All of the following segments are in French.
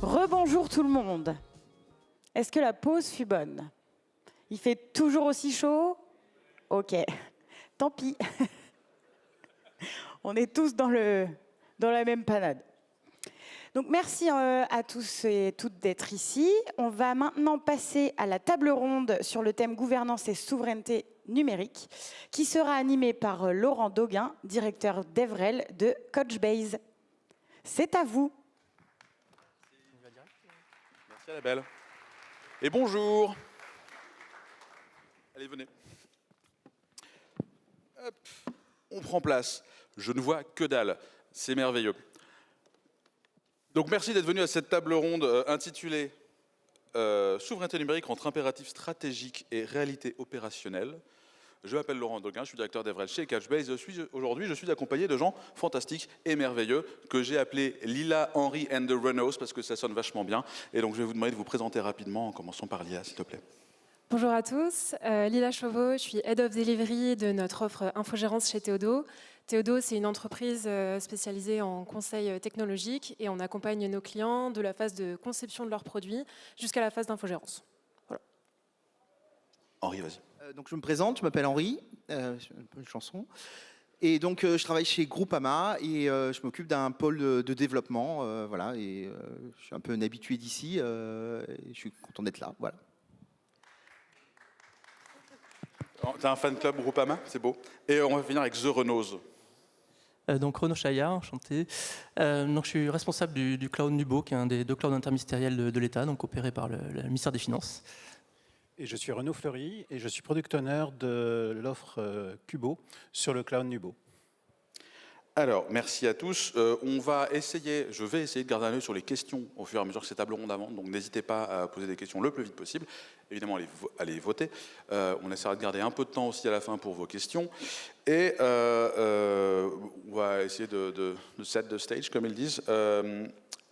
Rebonjour tout le monde. Est-ce que la pause fut bonne? Il fait toujours aussi chaud? Ok, tant pis. On est tous dans la même panade. Donc merci à tous et toutes d'être ici. On va maintenant passer à la table ronde sur le thème gouvernance et souveraineté numérique, qui sera animée par Laurent Dauguin, directeur d'Evrel de Couchbase. C'est à vous. Merci Annabelle. Et bonjour. Allez, venez. Hop. On prend place. Je ne vois que dalle. C'est merveilleux. Donc merci d'être venu à cette table ronde intitulée Souveraineté numérique entre impératifs stratégiques et réalité opérationnelle. Je m'appelle Laurent Dauguin, je suis directeur d'Evrel chez Couchbase. Aujourd'hui, je suis accompagné de gens fantastiques et merveilleux que j'ai appelés Lila, Henry and the Renaults parce que ça sonne vachement bien. Et donc je vais vous demander de vous présenter rapidement en commençant par Lila, s'il te plaît. Bonjour à tous, Lila Chauveau, je suis Head of Delivery de notre offre Infogérance chez Théodo. Théodo, c'est une entreprise spécialisée en conseil technologique et on accompagne nos clients de la phase de conception de leurs produits jusqu'à la phase d'infogérance. Voilà. Henri, vas-y. Donc je me présente, je m'appelle Henri, c'est un peu une chanson. Et donc je travaille chez Groupama et je m'occupe d'un pôle de développement, voilà. Et je suis un peu un habitué d'ici, et je suis content d'être là, voilà. T'as un fan club Groupama, c'est beau. Et on va finir avec The Renaults. Donc Renaud Chaya, enchanté. Donc je suis responsable du cloud Nubo, qui est un des 2 clouds interministériels de l'État, donc opéré par le ministère des Finances. Et je suis Renaud Fleury et je suis product owner de l'offre Cubo sur le cloud Nubo. Alors, merci à tous. Je vais essayer de garder un œil sur les questions au fur et à mesure que ces tables rondes avancent, donc n'hésitez pas à poser des questions le plus vite possible. Évidemment, allez voter. On essaiera de garder un peu de temps aussi à la fin pour vos questions. Et on va essayer de set the stage, comme ils disent.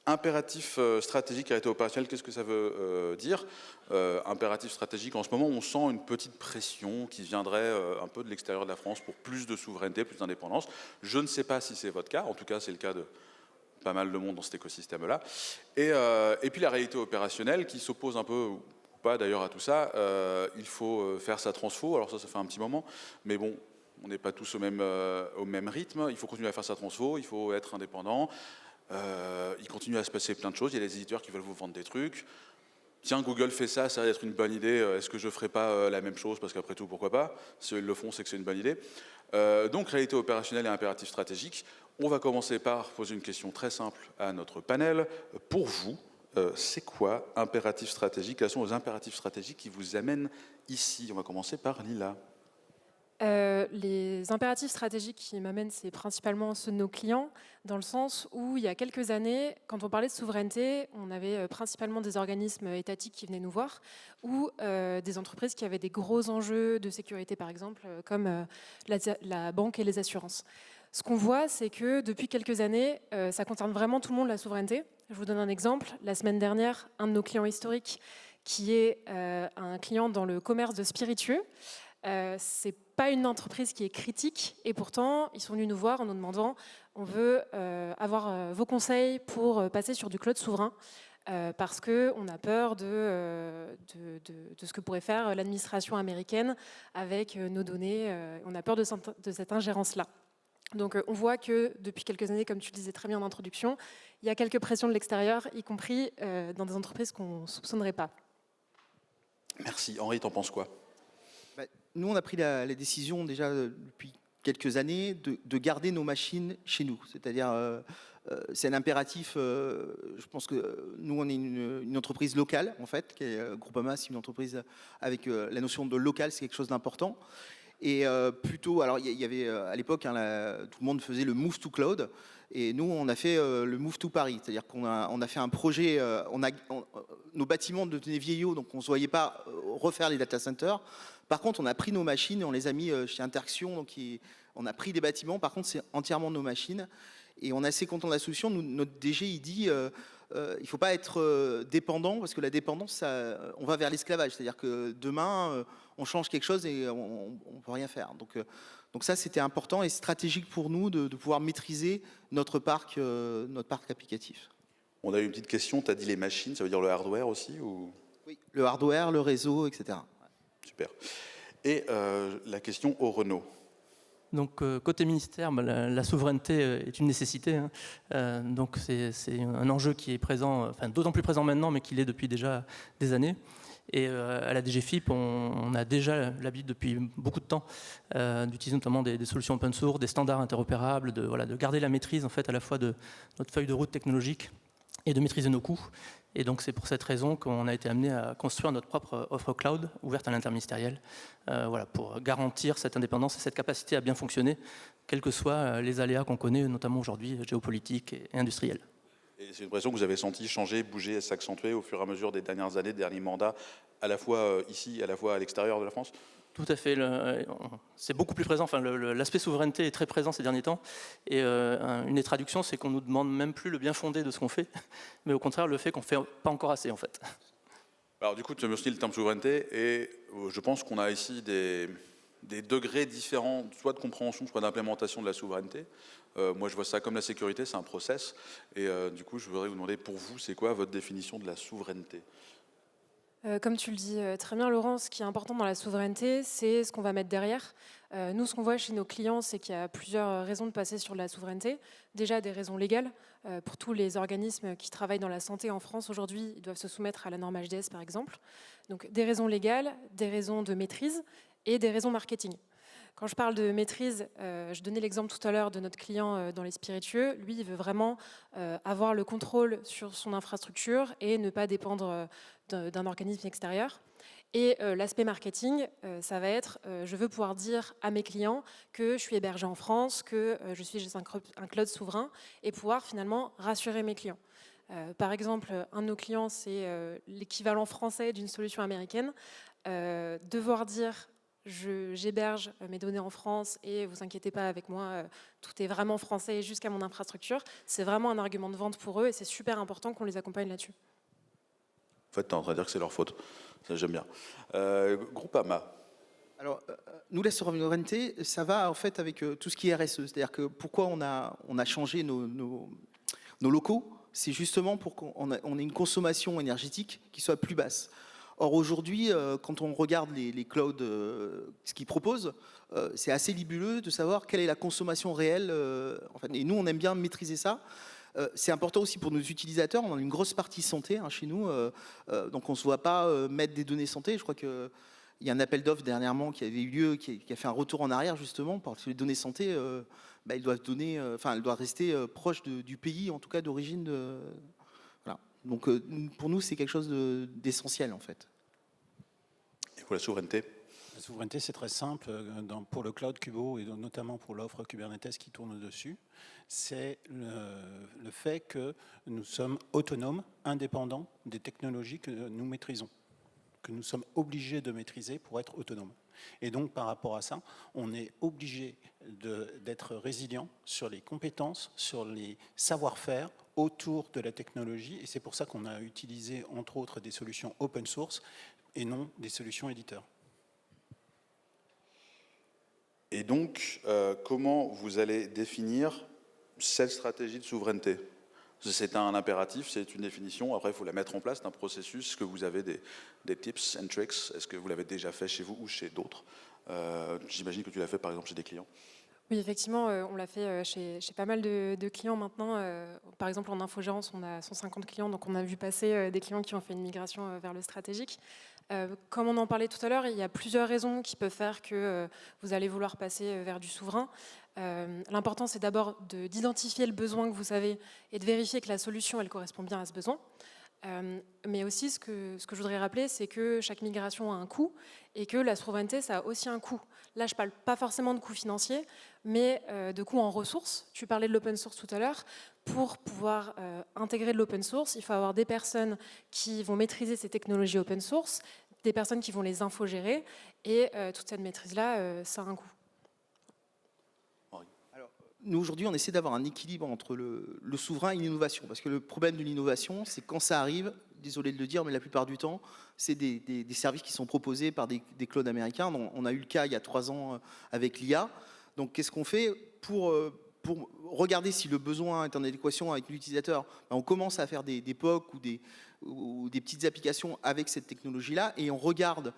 Impératif stratégique, réalité opérationnelle, qu'est-ce que ça veut dire? Impératif stratégique, en ce moment, on sent une petite pression qui viendrait un peu de l'extérieur de la France pour plus de souveraineté, plus d'indépendance. Je ne sais pas si c'est votre cas, en tout cas, c'est le cas de pas mal de monde dans cet écosystème-là. Et puis la réalité opérationnelle qui s'oppose un peu, ou pas d'ailleurs à tout ça, il faut faire sa transfo, alors ça fait un petit moment, mais bon, on n'est pas tous au même rythme, il faut continuer à faire sa transfo, il faut être indépendant. Il continue à se passer plein de choses. Il y a des éditeurs qui veulent vous vendre des trucs. Tiens, Google fait ça, ça va être une bonne idée. Est-ce que je ne ferai pas la même chose? Parce qu'après tout, pourquoi pas? Si ils le font, c'est que c'est une bonne idée. Donc, réalité opérationnelle et impératif stratégique. On va commencer par poser une question très simple à notre panel. Pour vous, c'est quoi impératif stratégique? Quels sont les impératifs stratégiques qui vous amènent ici? On va commencer par Lila. Les impératifs stratégiques qui m'amènent, c'est principalement ceux de nos clients, dans le sens où il y a quelques années, quand on parlait de souveraineté, on avait principalement des organismes étatiques qui venaient nous voir, ou des entreprises qui avaient des gros enjeux de sécurité, par exemple, comme la banque et les assurances. Ce qu'on voit, c'est que depuis quelques années, ça concerne vraiment tout le monde, la souveraineté. Je vous donne un exemple. La semaine dernière, un de nos clients historiques, qui est un client dans le commerce de spiritueux, c'est pas une entreprise qui est critique et pourtant ils sont venus nous voir en nous demandant on veut avoir vos conseils pour passer sur du cloud souverain parce qu'on a peur de ce que pourrait faire l'administration américaine avec nos données, on a peur de cette ingérence-là. Donc on voit que depuis quelques années, comme tu le disais très bien en introduction, il y a quelques pressions de l'extérieur, y compris dans des entreprises qu'on ne soupçonnerait pas. Merci. Henri, t'en penses quoi? Nous, on a pris la décision déjà depuis quelques années de garder nos machines chez nous. C'est-à-dire, c'est un impératif. Je pense que nous, on est une entreprise locale, en fait, qui est Groupama, c'est une entreprise avec la notion de local, c'est quelque chose d'important. Et plutôt, alors il y avait à l'époque, tout le monde faisait le move to cloud, et nous on a fait le move to Paris, c'est-à-dire qu'on a fait un projet, nos bâtiments devenaient vieillots, donc on ne se voyait pas refaire les data centers. Par contre, on a pris nos machines et on les a mis chez Interaction, donc on a pris des bâtiments, par contre c'est entièrement nos machines. Et on est assez content de la solution. Notre DG, il dit il ne faut pas être dépendant, parce que la dépendance, on va vers l'esclavage. C'est-à-dire que demain, on change quelque chose et on ne peut rien faire. Donc ça, c'était important et stratégique pour nous de pouvoir maîtriser notre parc applicatif. On a eu une petite question, tu as dit les machines, ça veut dire le hardware aussi ou... Oui, le hardware, le réseau, etc. Super. Et la question au Renault. Donc côté ministère, la souveraineté est une nécessité, hein. Donc c'est un enjeu qui est présent, enfin d'autant plus présent maintenant, mais qui l'est depuis déjà des années. Et à la DGFiP, on a déjà l'habitude depuis beaucoup de temps d'utiliser notamment des solutions open source, des standards interopérables, de garder la maîtrise en fait à la fois de notre feuille de route technologique et de maîtriser nos coûts. Et donc c'est pour cette raison qu'on a été amené à construire notre propre offre cloud ouverte à l'interministériel, pour garantir cette indépendance et cette capacité à bien fonctionner, quels que soient les aléas qu'on connaît, notamment aujourd'hui géopolitiques et industriels. Et c'est une pression que vous avez senti changer, bouger, s'accentuer au fur et à mesure des dernières années, des derniers mandats, à la fois ici, à la fois à l'extérieur de la France? Tout à fait. C'est beaucoup plus présent. Enfin, l'aspect souveraineté est très présent ces derniers temps. Et une des traductions, c'est qu'on nous demande même plus le bien fondé de ce qu'on fait, mais au contraire le fait qu'on fait pas encore assez en fait. Alors du coup, tu as mentionné le terme souveraineté, et je pense qu'on a ici des degrés différents, soit de compréhension, soit d'implémentation de la souveraineté. Moi, je vois ça comme la sécurité, c'est un process. Et du coup, je voudrais vous demander, pour vous, c'est quoi votre définition de la souveraineté? Comme tu le dis très bien, Laurent, ce qui est important dans la souveraineté, c'est ce qu'on va mettre derrière. Nous, ce qu'on voit chez nos clients, c'est qu'il y a plusieurs raisons de passer sur de la souveraineté. Déjà, des raisons légales. Pour tous les organismes qui travaillent dans la santé en France aujourd'hui, ils doivent se soumettre à la norme HDS, par exemple. Donc, des raisons légales, des raisons de maîtrise et des raisons marketing. Quand je parle de maîtrise, je donnais l'exemple tout à l'heure de notre client dans les spiritueux. Lui, il veut vraiment avoir le contrôle sur son infrastructure et ne pas dépendre d'un organisme extérieur. Et l'aspect marketing, ça va être, je veux pouvoir dire à mes clients que je suis hébergé en France, que je suis un cloud souverain, et pouvoir finalement rassurer mes clients. Par exemple, un de nos clients, c'est l'équivalent français d'une solution américaine. Devoir dire j'héberge mes données en France et vous inquiétez pas avec moi, tout est vraiment français jusqu'à mon infrastructure. C'est vraiment un argument de vente pour eux et c'est super important qu'on les accompagne là-dessus. En fait, tu es en train de dire que c'est leur faute. Ça, j'aime bien. Groupama. Alors, nous, la souveraineté, ça va en fait avec tout ce qui est RSE. C'est-à-dire que pourquoi on a changé nos locaux, c'est justement pour qu'on ait une consommation énergétique qui soit plus basse. Or aujourd'hui, quand on regarde les clouds, ce qu'ils proposent, c'est assez libelleux de savoir quelle est la consommation réelle. Et nous, on aime bien maîtriser ça. C'est important aussi pour nos utilisateurs. On a une grosse partie santé chez nous, donc on ne se voit pas mettre des données santé. Je crois qu'il y a un appel d'offres dernièrement qui avait eu lieu, qui a fait un retour en arrière justement, parce que les données santé, elles doivent rester proches du pays, en tout cas d'origine. Voilà. Donc pour nous, c'est quelque chose d'essentiel en fait. Et pour la souveraineté? La souveraineté, c'est très simple. Pour le cloud Kubo et notamment pour l'offre Kubernetes qui tourne dessus, c'est le fait que nous sommes autonomes, indépendants des technologies que nous maîtrisons, que nous sommes obligés de maîtriser pour être autonomes. Et donc, par rapport à ça, on est obligé d'être résilient sur les compétences, sur les savoir-faire autour de la technologie. Et c'est pour ça qu'on a utilisé, entre autres, des solutions open source et non des solutions éditeurs. Et donc, comment vous allez définir cette stratégie de souveraineté? C'est un impératif, c'est une définition. Après, il faut la mettre en place, c'est un processus. Est-ce que vous avez des tips and tricks? Est-ce que vous l'avez déjà fait chez vous ou chez d'autres? J'imagine que tu l'as fait, par exemple, chez des clients. Oui, effectivement, on l'a fait chez pas mal de clients maintenant. Par exemple, en infogérance, on a 150 clients, donc on a vu passer des clients qui ont fait une migration vers le stratégique. Comme on en parlait tout à l'heure, il y a plusieurs raisons qui peuvent faire que vous allez vouloir passer vers du souverain. L'important, c'est d'abord d'identifier le besoin que vous avez et de vérifier que la solution, elle correspond bien à ce besoin. Mais aussi, ce que je voudrais rappeler, c'est que chaque migration a un coût et que la souveraineté, ça a aussi un coût. Là, je ne parle pas forcément de coût financier, mais de coût en ressources. Tu parlais de l'open source tout à l'heure. Pour pouvoir intégrer de l'open source, il faut avoir des personnes qui vont maîtriser ces technologies open source, des personnes qui vont les infogérer, et toute cette maîtrise-là, ça a un coût. Nous, aujourd'hui, on essaie d'avoir un équilibre entre le souverain et l'innovation. Parce que le problème de l'innovation, c'est quand ça arrive, désolé de le dire, mais la plupart du temps, c'est des services qui sont proposés par des clouds américains. On a eu le cas il y a 3 ans avec l'IA. Donc, qu'est-ce qu'on fait pour pour regarder si le besoin est en adéquation avec l'utilisateur, on commence à faire des POC ou des petites applications avec cette technologie-là, et on regarde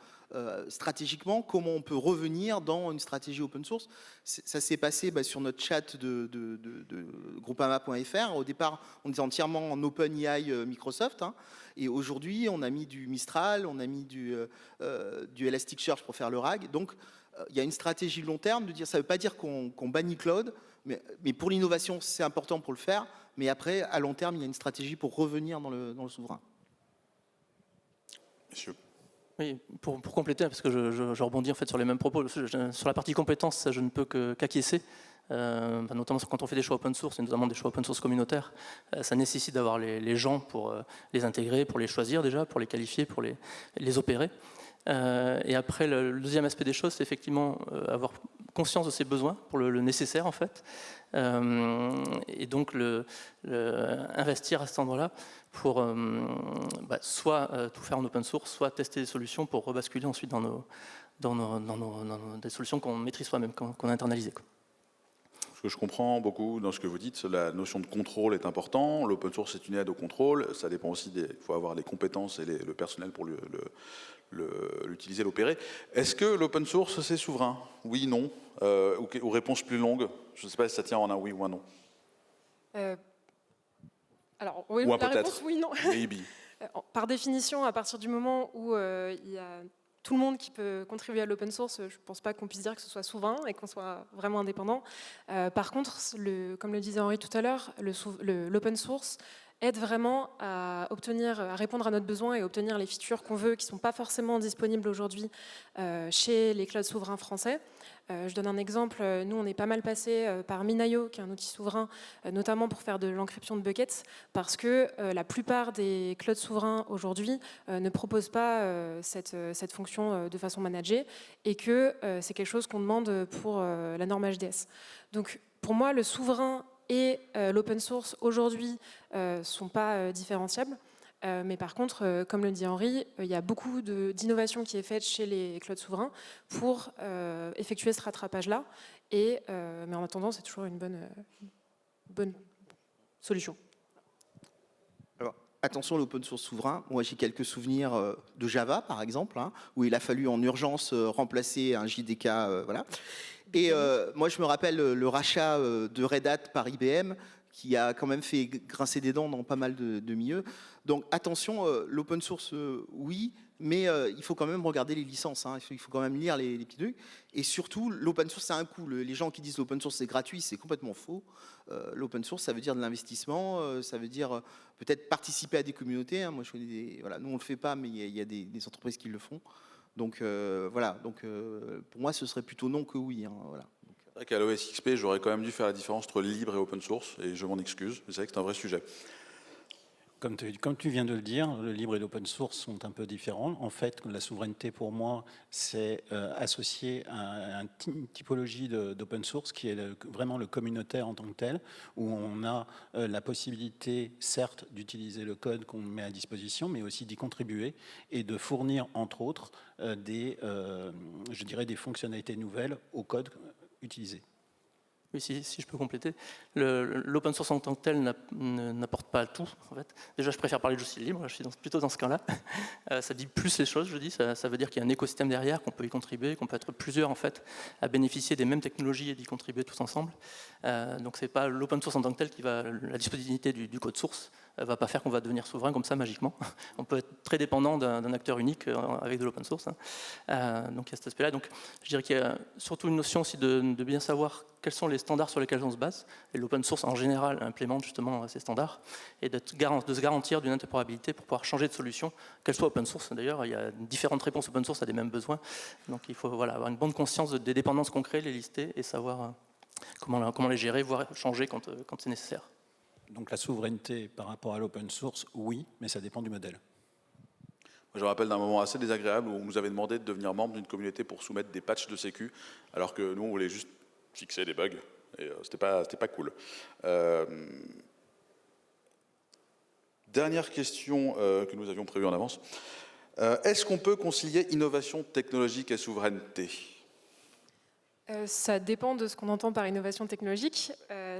stratégiquement comment on peut revenir dans une stratégie open source. Ça s'est passé sur notre chat de groupama.fr. Au départ, on était entièrement en OpenAI Microsoft, hein, et aujourd'hui, on a mis du Mistral, on a mis du Elasticsearch pour faire le RAG. Donc, il y a une stratégie long terme de dire, ça ne veut pas dire qu'on bannit Cloud, mais pour l'innovation, c'est important pour le faire. Mais après, à long terme, il y a une stratégie pour revenir dans le souverain. Monsieur. Oui, pour compléter, parce que je rebondis en fait sur les mêmes propos. Sur la partie compétences, ça, je ne peux qu'acquiescer. Notamment quand on fait des choix open source, et notamment des choix open source communautaires, ça nécessite d'avoir les gens pour les intégrer, pour les choisir déjà, pour les qualifier, pour les opérer. Et après, le deuxième aspect des choses, c'est effectivement avoir conscience de ses besoins pour le nécessaire en fait, et donc investir à cet endroit-là pour soit tout faire en open source, soit tester des solutions pour rebasculer ensuite dans des solutions qu'on maîtrise soi-même, qu'on a internalisées. Ce que je comprends beaucoup dans ce que vous dites, la notion de contrôle est importante. L'open source est une aide au contrôle. Ça dépend aussi il faut avoir les compétences et le personnel pour l'utiliser, l'opérer. Est-ce que l'open source, c'est souverain? Oui, non, ou réponse plus longue? Je ne sais pas si ça tient en un oui ou un non. Alors, oui, ou un la peut-être. réponse, oui, non. Maybe. Par définition, à partir du moment où il y a tout le monde qui peut contribuer à l'open source, je ne pense pas qu'on puisse dire que ce soit souverain et qu'on soit vraiment indépendant. Par contre, comme le disait Henri tout à l'heure, l'open source aide vraiment à répondre à notre besoin et obtenir les features qu'on veut, qui ne sont pas forcément disponibles aujourd'hui chez les clouds souverains français. Je donne un exemple, nous on est pas mal passé par Minayo, qui est un outil souverain, notamment pour faire de l'encryption de buckets, parce que la plupart des clouds souverains aujourd'hui ne proposent pas cette fonction de façon managée, et que c'est quelque chose qu'on demande pour la norme HDS. Donc pour moi, le souverain et l'open source aujourd'hui ne sont pas différenciables. Mais par contre, comme le dit Henri, il y a beaucoup d'innovation qui est faite chez les clouds souverains pour effectuer ce rattrapage-là. Mais en attendant, c'est toujours une bonne solution. Alors, attention à l'open source souverain. Moi, j'ai quelques souvenirs de Java, par exemple, hein, où il a fallu en urgence remplacer un JDK. Voilà. Et moi, je me rappelle le rachat de Red Hat par IBM, qui a quand même fait grincer des dents dans pas mal de milieux. Donc attention, l'open source, oui, mais il faut quand même regarder les licences, hein. Il faut quand même lire les petits trucs. Et surtout, l'open source, c'est un coût. Les gens qui disent l'open source, c'est gratuit, c'est complètement faux. L'open source, ça veut dire de l'investissement, ça veut dire peut-être participer à des communautés, hein. Moi, je connais voilà, nous, on ne le fait pas, mais il y a des entreprises qui le font. Donc voilà, donc, pour moi, ce serait plutôt non que oui, hein, voilà. C'est vrai qu'à l'OSXP, j'aurais quand même dû faire la différence entre libre et open source, et je m'en excuse, mais c'est vrai que c'est un vrai sujet. Comme tu viens de le dire, le libre et l'open source sont un peu différents. En fait, la souveraineté, pour moi, c'est associé à une typologie d'open source qui est vraiment le communautaire en tant que tel, où on a la possibilité, certes, d'utiliser le code qu'on met à disposition, mais aussi d'y contribuer et de fournir, entre autres, des fonctionnalités nouvelles au code utilisé. Oui, si je peux compléter. L'open source en tant que tel n'apporte pas tout. En fait. Déjà, je préfère parler de logiciel libre, je suis plutôt dans ce cas-là. Ça dit plus les choses, je dis. Ça veut dire qu'il y a un écosystème derrière, qu'on peut y contribuer, qu'on peut être plusieurs en fait, à bénéficier des mêmes technologies et d'y contribuer tous ensemble. Donc, ce n'est pas l'open source en tant que tel qui va, la disponibilité du code source ne va pas faire qu'on va devenir souverain comme ça magiquement. On peut être très dépendant d'un acteur unique avec de l'open source. Donc, il y a cet aspect-là. Donc, je dirais qu'il y a surtout une notion aussi de bien savoir quels sont les standards sur lesquels on se base. Et l'open source, en général, implémente justement ces standards. Et de se garantir d'une interopérabilité pour pouvoir changer de solution, qu'elle soit open source. D'ailleurs, il y a différentes réponses open source à des mêmes besoins. Donc il faut avoir une bonne conscience des dépendances qu'on crée, les lister et savoir comment les gérer, voire changer quand c'est nécessaire. Donc la souveraineté par rapport à l'open source, oui, mais ça dépend du modèle. Je me rappelle d'un moment assez désagréable où on nous avait demandé de devenir membre d'une communauté pour soumettre des patchs de sécu, alors que nous, on voulait juste fixer des bugs, et c'était pas cool. Dernière question que nous avions prévue en avance. Est-ce qu'on peut concilier innovation technologique et souveraineté ? Ça dépend de ce qu'on entend par innovation technologique.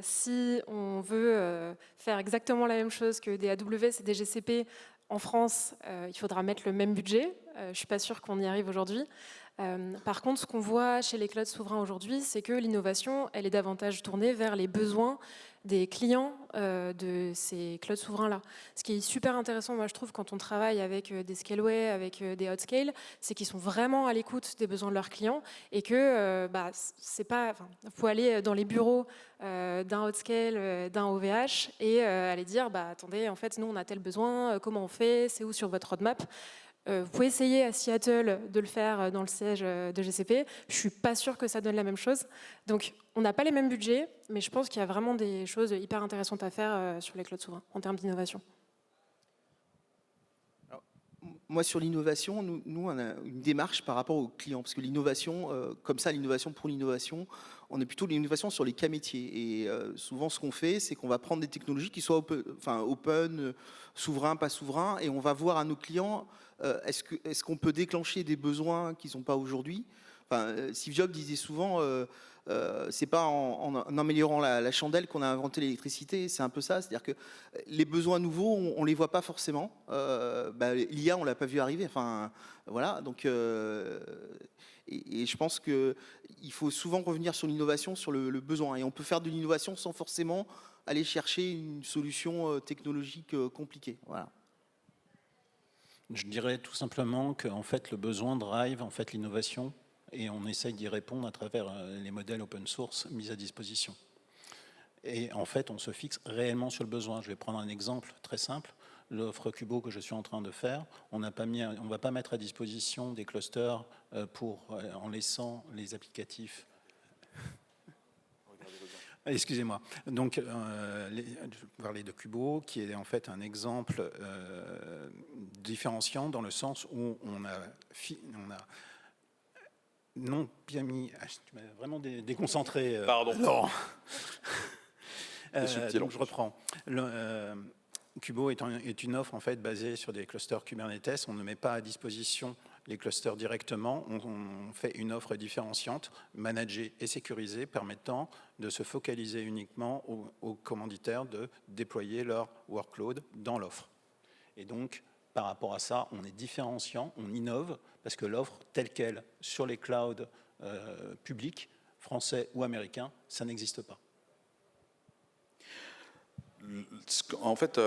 Si on veut faire exactement la même chose que des AWS et des GCP en France, il faudra mettre le même budget. Je ne suis pas sûre qu'on y arrive aujourd'hui. Par contre, ce qu'on voit chez les clouds souverains aujourd'hui, c'est que l'innovation, elle est davantage tournée vers les besoins des clients de ces clouds souverains-là. Ce qui est super intéressant, moi je trouve, quand on travaille avec des scaleway, avec des hotscale, c'est qu'ils sont vraiment à l'écoute des besoins de leurs clients et que c'est pas, vous pouvez aller dans les bureaux d'un hotscale, d'un OVH et aller dire, attendez, en fait, nous on a tel besoin, comment on fait, c'est où sur votre roadmap? Vous pouvez essayer à Seattle de le faire dans le siège de GCP. Je ne suis pas sûre que ça donne la même chose. Donc, on n'a pas les mêmes budgets, mais je pense qu'il y a vraiment des choses hyper intéressantes à faire sur les clouds souverains en termes d'innovation. Moi, sur l'innovation, nous, on a une démarche par rapport aux clients. Parce que l'innovation, comme ça, l'innovation pour l'innovation, on est plutôt l'innovation sur les cas métiers. Et souvent, ce qu'on fait, c'est qu'on va prendre des technologies qui soient open, souverains, pas souverains, et on va voir à nos clients, est-ce qu'on peut déclencher des besoins qu'ils n'ont pas aujourd'hui. Steve Jobs disait souvent, c'est pas en améliorant la chandelle qu'on a inventé l'électricité, c'est un peu ça, c'est-à-dire que les besoins nouveaux, on les voit pas forcément. L'IA, on l'a pas vu arriver. Voilà. Donc, et je pense que il faut souvent revenir sur l'innovation, sur le besoin, et on peut faire de l'innovation sans forcément aller chercher une solution technologique compliquée. Voilà. Je dirais tout simplement que en fait, le besoin drive en fait, l'innovation et on essaye d'y répondre à travers les modèles open source mis à disposition. Et en fait, on se fixe réellement sur le besoin. Je vais prendre un exemple très simple. L'offre Kubo que je suis en train de faire, on ne va pas mettre à disposition des clusters en laissant les applicatifs. Excusez-moi. Donc, je parlais de Kubo, qui est en fait un exemple différenciant dans le sens où on a non bien mis. Tu m'as vraiment déconcentré. Pardon. Donc je reprends. Kubo est une offre en fait basée sur des clusters Kubernetes. On ne met pas à disposition les clusters directement. On fait une offre différenciante, managée et sécurisée, permettant de se focaliser uniquement aux commanditaires de déployer leur workload dans l'offre. Et donc, par rapport à ça, on est différenciant, on innove, parce que l'offre telle qu'elle sur les clouds publics, français ou américains, ça n'existe pas. En fait,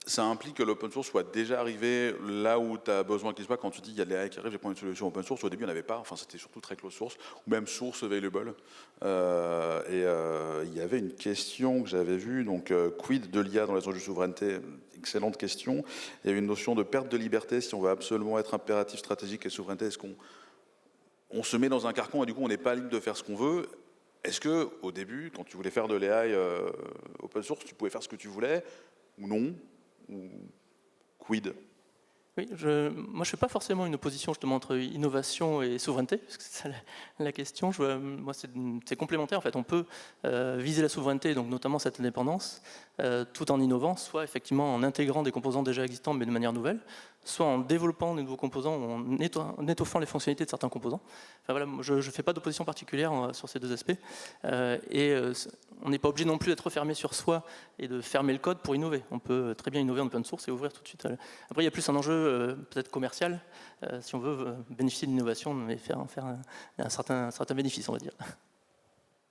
ça implique que l'open source soit déjà arrivé là où tu as besoin qu'il soit. Quand tu dis il y a de l'AI qui arrive, j'ai pris une solution open source, au début il n'y en avait pas, enfin c'était surtout très close source, ou même source available. Il y avait une question que j'avais vue, donc quid de l'IA dans les enjeux de souveraineté? Excellente question. Il y avait une notion de perte de liberté, si on veut absolument être impératif, stratégique et souveraineté, est-ce qu'on se met dans un carcan et du coup on n'est pas libre de faire ce qu'on veut? Est-ce qu'au début, quand tu voulais faire de l'AI open source, tu pouvais faire ce que tu voulais, ou non, ou quid? Oui, moi je ne fais pas forcément une opposition justement entre innovation et souveraineté, parce que c'est ça la question. Moi c'est complémentaire en fait. On peut viser la souveraineté, donc notamment cette indépendance, tout en innovant, soit effectivement en intégrant des composants déjà existants mais de manière nouvelle, soit en développant de nouveaux composants, ou en étoffant les fonctionnalités de certains composants. Enfin, voilà, je ne fais pas d'opposition particulière sur ces deux aspects. On n'est pas obligé non plus d'être fermé sur soi et de fermer le code pour innover. On peut très bien innover en open source et ouvrir tout de suite. Après, il y a plus un enjeu peut-être commercial, si on veut bénéficier de l'innovation, mais faire un certain bénéfice, on va dire.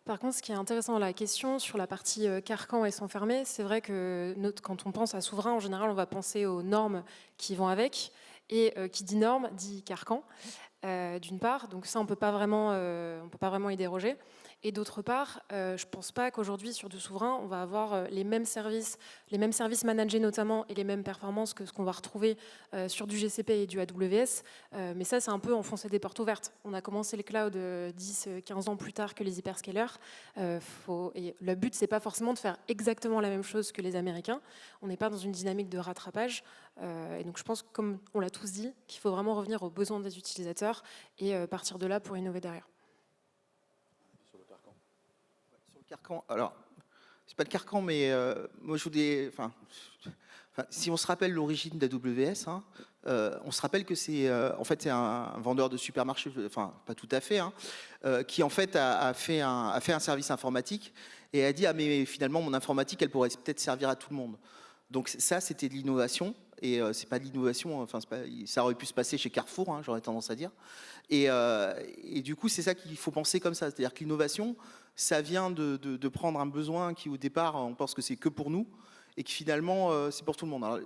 Par contre, ce qui est intéressant dans la question sur la partie carcan et s'enfermer, c'est vrai que quand on pense à souverain, en général, on va penser aux normes qui vont avec. Et qui dit norme, dit carcan, d'une part. Donc ça, on ne peut pas vraiment y déroger. Et d'autre part, je ne pense pas qu'aujourd'hui, sur du souverain, on va avoir les mêmes services managés notamment, et les mêmes performances que ce qu'on va retrouver sur du GCP et du AWS. Mais ça, c'est un peu enfoncer des portes ouvertes. On a commencé le cloud 10-15 ans plus tard que les hyperscalers. Et le but, ce n'est pas forcément de faire exactement la même chose que les Américains. On n'est pas dans une dynamique de rattrapage. Et donc, je pense, comme on l'a tous dit, qu'il faut vraiment revenir aux besoins des utilisateurs et partir de là pour innover derrière. Carcan, alors, c'est pas le carcan, mais moi je voulais. Si on se rappelle l'origine d'AWS, on se rappelle que c'est en fait c'est un vendeur de supermarché, enfin pas tout à fait, qui en fait a fait un service informatique Et elle a dit, ah mais finalement mon informatique, elle pourrait peut-être servir à tout le monde. Donc ça, c'était de l'innovation. Et c'est pas de l'innovation, enfin ça aurait pu se passer chez Carrefour, hein, j'aurais tendance à dire. Et du coup, c'est ça qu'il faut penser comme ça. C'est-à-dire que l'innovation, ça vient de prendre un besoin qui, au départ, on pense que c'est que pour nous, et que finalement, c'est pour tout le monde. Alors,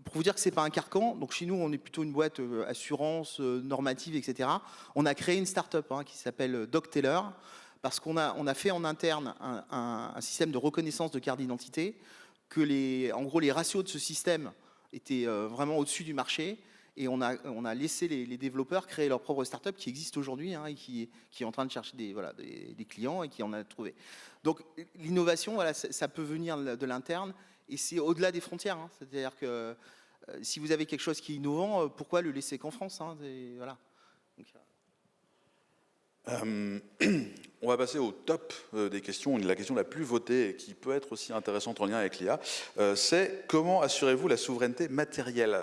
pour vous dire que c'est pas un carcan, donc chez nous, on est plutôt une boîte assurance, normative, etc. On a créé une start-up qui s'appelle DocTeller, parce qu'on a fait en interne un système de reconnaissance de carte d'identité, que en gros, les ratios de ce système étaient vraiment au-dessus du marché. Et on a laissé les développeurs créer leur propre start-up qui existe aujourd'hui et qui est en train de chercher des clients et qui en a trouvé. Donc l'innovation, voilà, ça peut venir de l'interne et c'est au-delà des frontières. C'est-à-dire que si vous avez quelque chose qui est innovant, pourquoi le laisser qu'en France, voilà. Donc, on va passer au top des questions. La question la plus votée et qui peut être aussi intéressante en lien avec l'IA, c'est comment assurez-vous la souveraineté matérielle ?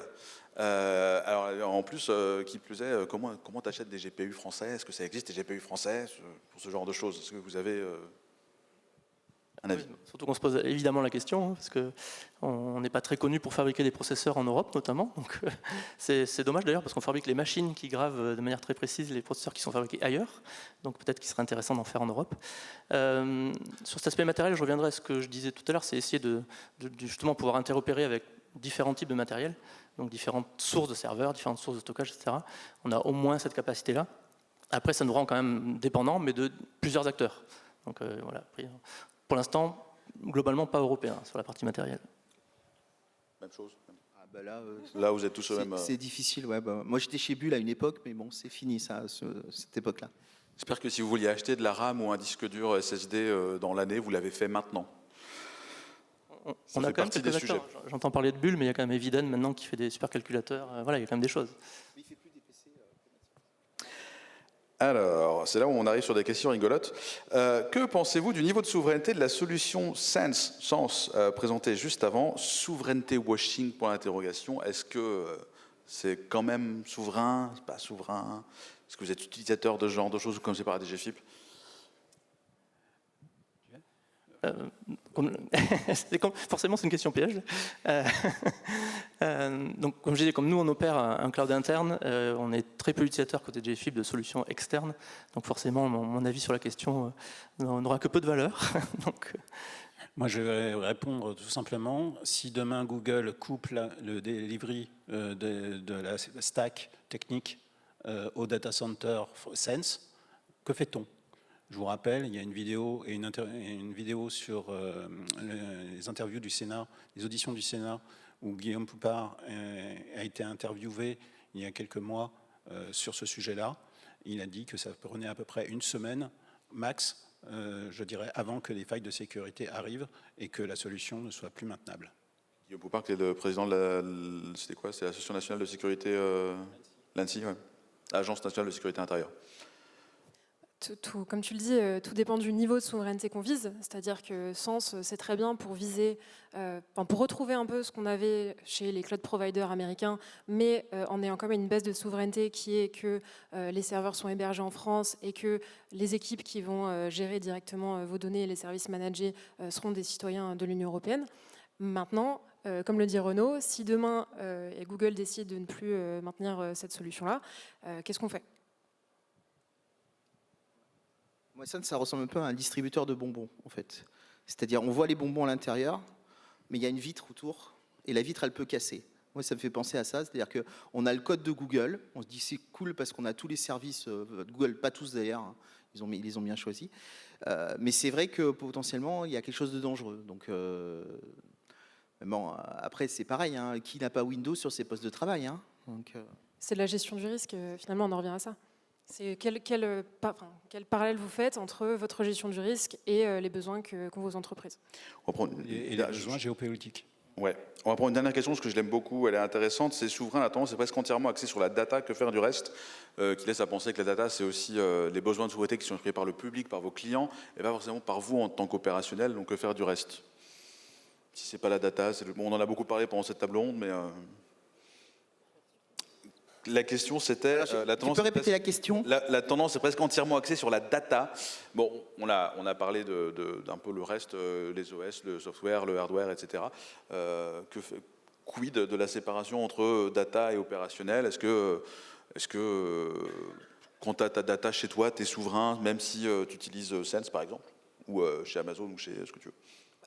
Alors en plus, qui plus est, comment tu achètes des GPU français? Est-ce que ça existe des GPU français pour ce genre de choses? Est-ce que vous avez un avis? Oui, surtout qu'on se pose évidemment la question, parce qu'on n'est pas très connu pour fabriquer des processeurs en Europe notamment. Donc c'est dommage d'ailleurs, parce qu'on fabrique les machines qui gravent de manière très précise les processeurs qui sont fabriqués ailleurs. Donc peut-être qu'il serait intéressant d'en faire en Europe. Sur cet aspect matériel, je reviendrai à ce que je disais tout à l'heure, c'est essayer de justement pouvoir interopérer avec différents types de matériel. Donc différentes sources de serveurs, différentes sources de stockage, etc. On a au moins cette capacité-là. Après, ça nous rend quand même dépendants, mais de plusieurs acteurs. Donc voilà. Pour l'instant, globalement, pas européen sur la partie matérielle. Même chose. ah bah Là, vous êtes tous au même. c'est difficile. Ouais, moi, j'étais chez Bull à une époque, mais bon, c'est fini ça, cette époque-là. J'espère que si vous vouliez acheter de la RAM ou un disque dur SSD dans l'année, vous l'avez fait maintenant. On a quand même quelques acteurs. J'entends parler de Bull, mais il y a quand même Eviden maintenant qui fait des supercalculateurs. Voilà, il y a quand même des choses. Alors, c'est là où on arrive sur des questions rigolotes. Que pensez-vous du niveau de souveraineté de la solution Sense présentée juste avant? Souveraineté washing, point d'interrogation. Est-ce que c'est quand même souverain? C'est pas souverain? Est-ce que vous êtes utilisateur de ce genre de choses ou comme c'est par la DGFiP? Forcément, c'est une question piège. Donc, comme je disais, comme nous, on opère un cloud interne, on est très peu utilisateur côté DGFiP de solutions externes. Donc, forcément, mon avis sur la question n'aura que peu de valeur. Donc, moi, je vais répondre tout simplement. Si demain Google coupe le delivery de la stack technique au data center Sense, que fait-on? Je vous rappelle, il y a une vidéo et une vidéo sur les interviews du Sénat, les auditions du Sénat, où Guillaume Poupard a été interviewé il y a quelques mois sur ce sujet-là. Il a dit que ça prenait à peu près une semaine max, je dirais, avant que les failles de sécurité arrivent et que la solution ne soit plus maintenable. Guillaume Poupard, qui est le président de c'était quoi? C'est l'Association nationale de sécurité, l'ANSI, ouais. L'Agence nationale de sécurité intérieure. Comme tu le dis, tout dépend du niveau de souveraineté qu'on vise. C'est-à-dire que Sense, c'est très bien pour viser, pour retrouver un peu ce qu'on avait chez les cloud providers américains, mais en ayant quand même une baisse de souveraineté qui est que les serveurs sont hébergés en France et que les équipes qui vont gérer directement vos données et les services managés seront des citoyens de l'Union européenne. Maintenant, comme le dit Renaud, si demain Google décide de ne plus maintenir cette solution-là, qu'est-ce qu'on fait ? Moi, ça ressemble un peu à un distributeur de bonbons, en fait. C'est-à-dire, on voit les bonbons à l'intérieur, mais il y a une vitre autour, et la vitre, elle peut casser. Moi, ça me fait penser à ça. C'est-à-dire qu'on a le code de Google, on se dit c'est cool parce qu'on a tous les services, Google, pas tous d'ailleurs, hein, ils les ont bien choisis. Mais c'est vrai que potentiellement, il y a quelque chose de dangereux. Donc, bon, après, c'est pareil, hein, qui n'a pas Windows sur ses postes de travail, hein, donc, C'est de la gestion du risque, finalement, on en revient à ça. C'est quel parallèle vous faites entre votre gestion du risque et les besoins qu'ont vos entreprises? Et les besoins géopolitiques. Ouais. On va prendre une dernière question, parce que je l'aime beaucoup, elle est intéressante. C'est souverain, la tendance est presque entièrement axée sur la data. Que faire du reste qui laisse à penser que la data, c'est aussi les besoins de souveraineté qui sont exprimés par le public, par vos clients, et pas forcément par vous en tant qu'opérationnel. Donc, que faire du reste? Si c'est pas la data, on en a beaucoup parlé pendant cette table ronde, mais... La question, c'était... la Tu tendance peux est répéter presque- la question? la tendance est presque entièrement axée sur la data. Bon, on a parlé d'un peu le reste, les OS, le software, le hardware, etc. Quid de la séparation entre data et opérationnel? Est-ce que quand tu as ta data chez toi, tu es souverain, même si tu utilises Sense, par exemple, ou chez Amazon, ou chez ce que tu veux?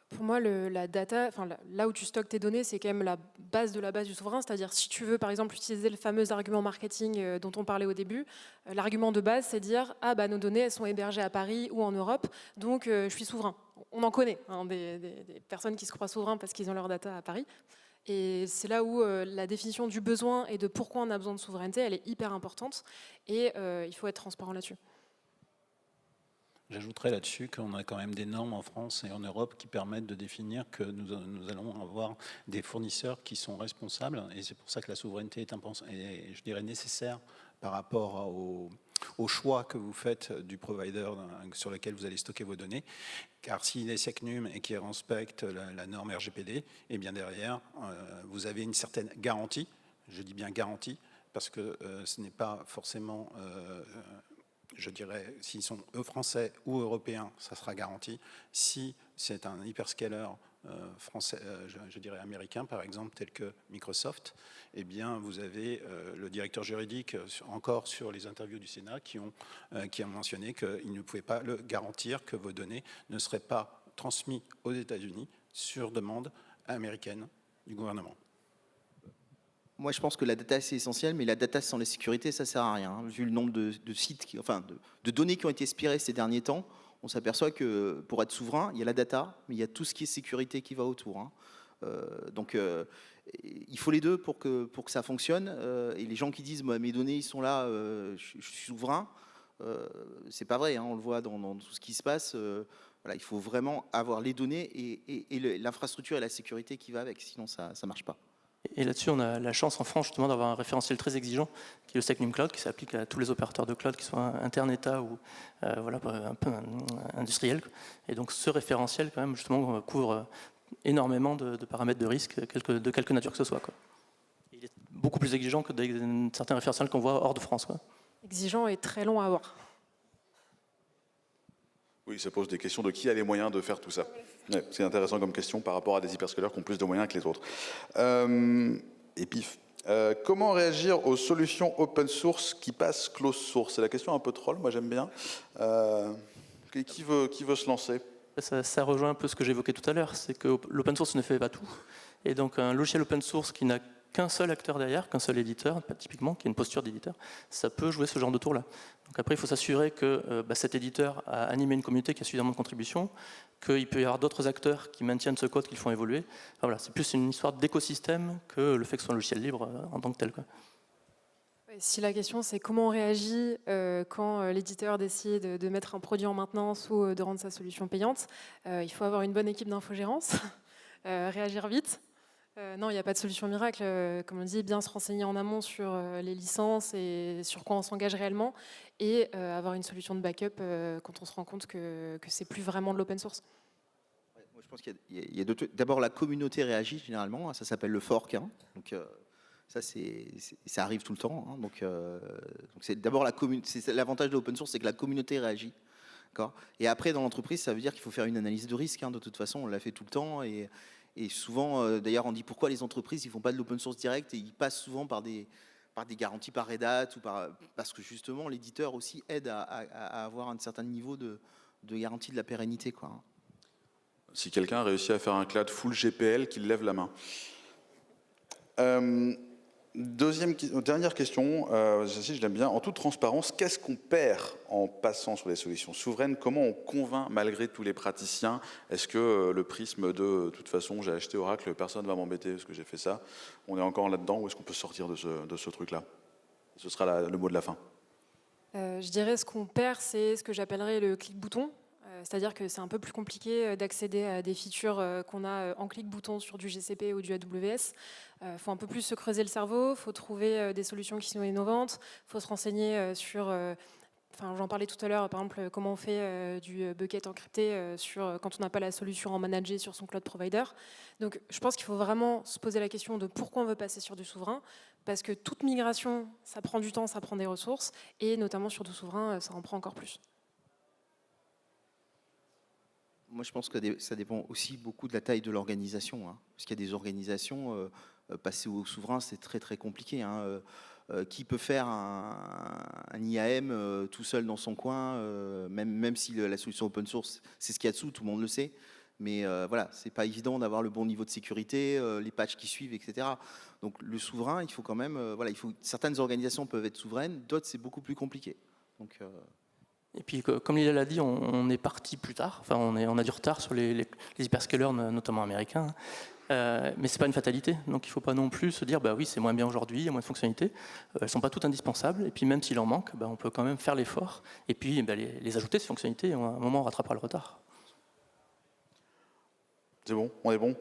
Pour moi, la data, enfin, là où tu stockes tes données, c'est quand même la base de la base du souverain. C'est-à-dire, si tu veux, par exemple, utiliser le fameux argument marketing dont on parlait au début, l'argument de base, c'est dire ah bah nos données, elles sont hébergées à Paris ou en Europe, donc je suis souverain. On en connaît hein, des personnes qui se croient souverains parce qu'ils ont leur data à Paris. Et c'est là où la définition du besoin et de pourquoi on a besoin de souveraineté, elle est hyper importante. Et il faut être transparent là-dessus. J'ajouterais là-dessus qu'on a quand même des normes en France et en Europe qui permettent de définir que nous allons avoir des fournisseurs qui sont responsables, et c'est pour ça que la souveraineté est, je dirais, nécessaire par rapport au choix que vous faites du provider sur lequel vous allez stocker vos données. Car s'il est SecNum et qu'il respecte la norme RGPD, et bien derrière, vous avez une certaine garantie, je dis bien garantie, parce que ce n'est pas forcément... je dirais, s'ils sont français ou européens, ça sera garanti. Si c'est un hyperscaler français, je dirais américain, par exemple, tel que Microsoft, eh bien, vous avez le directeur juridique, encore sur les interviews du Sénat, qui a mentionné qu'il ne pouvait pas le garantir que vos données ne seraient pas transmises aux États-Unis sur demande américaine du gouvernement. Moi, je pense que la data, c'est essentiel, mais la data sans la sécurité, ça sert à rien. Hein. Vu le nombre de sites, de données qui ont été expirées ces derniers temps, on s'aperçoit que pour être souverain, il y a la data, mais il y a tout ce qui est sécurité qui va autour. Hein. Donc, il faut les deux pour que ça fonctionne. Et les gens qui disent, moi, mes données, ils sont là, je suis souverain, c'est pas vrai. Hein. On le voit dans tout ce qui se passe. Voilà, il faut vraiment avoir les données et l'infrastructure et la sécurité qui va avec, sinon ça ne marche pas. Et là-dessus, on a la chance en France justement d'avoir un référentiel très exigeant, qui est le SecNum Cloud, qui s'applique à tous les opérateurs de cloud, qui soient interne-État ou voilà, un peu industriels. Et donc ce référentiel, quand même, justement, couvre énormément de paramètres de risque, de quelque nature que ce soit. Quoi. Il est beaucoup plus exigeant que certains référentiels qu'on voit hors de France. Quoi. Exigeant et très long à avoir. Oui, ça pose des questions de qui a les moyens de faire tout ça. Ouais, c'est intéressant comme question par rapport à des hyperscalers qui ont plus de moyens que les autres. Et pif. Comment réagir aux solutions open source qui passent close source? C'est la question un peu troll, moi j'aime bien. Qui veut se lancer? Ça rejoint un peu ce que j'évoquais tout à l'heure, c'est que l'open source ne fait pas tout. Et donc un logiciel open source qui n'a qu'un seul acteur derrière, qu'un seul éditeur, typiquement, qui a une posture d'éditeur, ça peut jouer ce genre de tour-là. Donc après, il faut s'assurer que cet éditeur a animé une communauté qui a suffisamment de contributions, qu'il peut y avoir d'autres acteurs qui maintiennent ce code, qui le font évoluer. Enfin, voilà, c'est plus une histoire d'écosystème que le fait que ce soit un logiciel libre en tant que tel. Quoi. Si la question c'est comment on réagit quand l'éditeur décide de mettre un produit en maintenance ou de rendre sa solution payante, il faut avoir une bonne équipe d'infogérance, réagir vite. Non, il n'y a pas de solution miracle. Comme on dit, bien se renseigner en amont sur les licences et sur quoi on s'engage réellement et avoir une solution de backup quand on se rend compte que c'est plus vraiment de l'open source. Moi, je pense qu'il y a d'abord la communauté réagit généralement, ça s'appelle le fork. Hein. Donc ça arrive tout le temps. Hein. Donc c'est d'abord la communauté. L'avantage de l'open source, c'est que la communauté réagit. Et après, dans l'entreprise, ça veut dire qu'il faut faire une analyse de risque. Hein. De toute façon, on l'a fait tout le temps. Et souvent, d'ailleurs, on dit pourquoi les entreprises ils font pas de l'open source direct et ils passent souvent par des garanties par Red Hat ou parce que justement l'éditeur aussi aide à avoir un certain niveau de garantie de la pérennité. Quoi. Si quelqu'un a réussi à faire un cloud full GPL, qu'il lève la main. Dernière question, celle-ci je l'aime bien. En toute transparence, qu'est-ce qu'on perd en passant sur des solutions souveraines? Comment on convainc malgré tous les praticiens? Est-ce que le prisme de toute façon j'ai acheté Oracle, personne ne va m'embêter parce que j'ai fait ça, on est encore là-dedans, ou est-ce qu'on peut sortir de ce truc-là? Ce sera le mot de la fin. Je dirais ce qu'on perd, c'est ce que j'appellerais le clic-bouton. C'est-à-dire que c'est un peu plus compliqué d'accéder à des features qu'on a en clic-bouton sur du GCP ou du AWS. Il faut un peu plus se creuser le cerveau, il faut trouver des solutions qui sont innovantes, il faut se renseigner sur enfin, j'en parlais tout à l'heure, par exemple, comment on fait du bucket encrypté quand on n'a pas la solution en manager sur son cloud provider. Donc, je pense qu'il faut vraiment se poser la question de pourquoi on veut passer sur du souverain, parce que toute migration, ça prend du temps, ça prend des ressources, et notamment sur du souverain, ça en prend encore plus. Moi, je pense que ça dépend aussi beaucoup de la taille de l'organisation, hein. Parce qu'il y a des organisations, passer au souverain, c'est très très compliqué, hein. Qui peut faire un IAM tout seul dans son coin, même si la solution open source, c'est ce qu'il y a dessous, tout le monde le sait. Mais voilà, c'est pas évident d'avoir le bon niveau de sécurité, les patchs qui suivent, etc. Donc le souverain, il faut quand même, certaines organisations peuvent être souveraines, d'autres c'est beaucoup plus compliqué. Donc Et puis, comme Lila l'a dit, on est parti plus tard. Enfin, on a du retard sur les hyperscalers, notamment américains. Mais ce n'est pas une fatalité. Donc, il ne faut pas non plus se dire, bah oui, c'est moins bien aujourd'hui, il y a moins de fonctionnalités. Elles ne sont pas toutes indispensables. Et puis, même s'il en manque, bah, on peut quand même faire l'effort. Et puis, bah, les ajouter, ces fonctionnalités. Et à un moment, on rattrapera le retard. C'est bon, on est bon.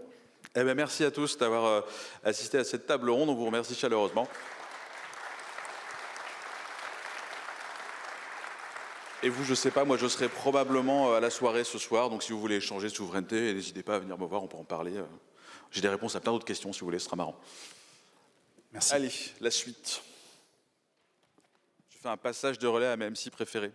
Eh bien, merci à tous d'avoir assisté à cette table ronde. On vous remercie chaleureusement. Et vous, je sais pas, moi je serai probablement à la soirée ce soir, donc si vous voulez échanger de souveraineté, n'hésitez pas à venir me voir, on peut en parler. J'ai des réponses à plein d'autres questions si vous voulez, ce sera marrant. Merci. Allez, la suite. Je fais un passage de relais à ma MC préférée.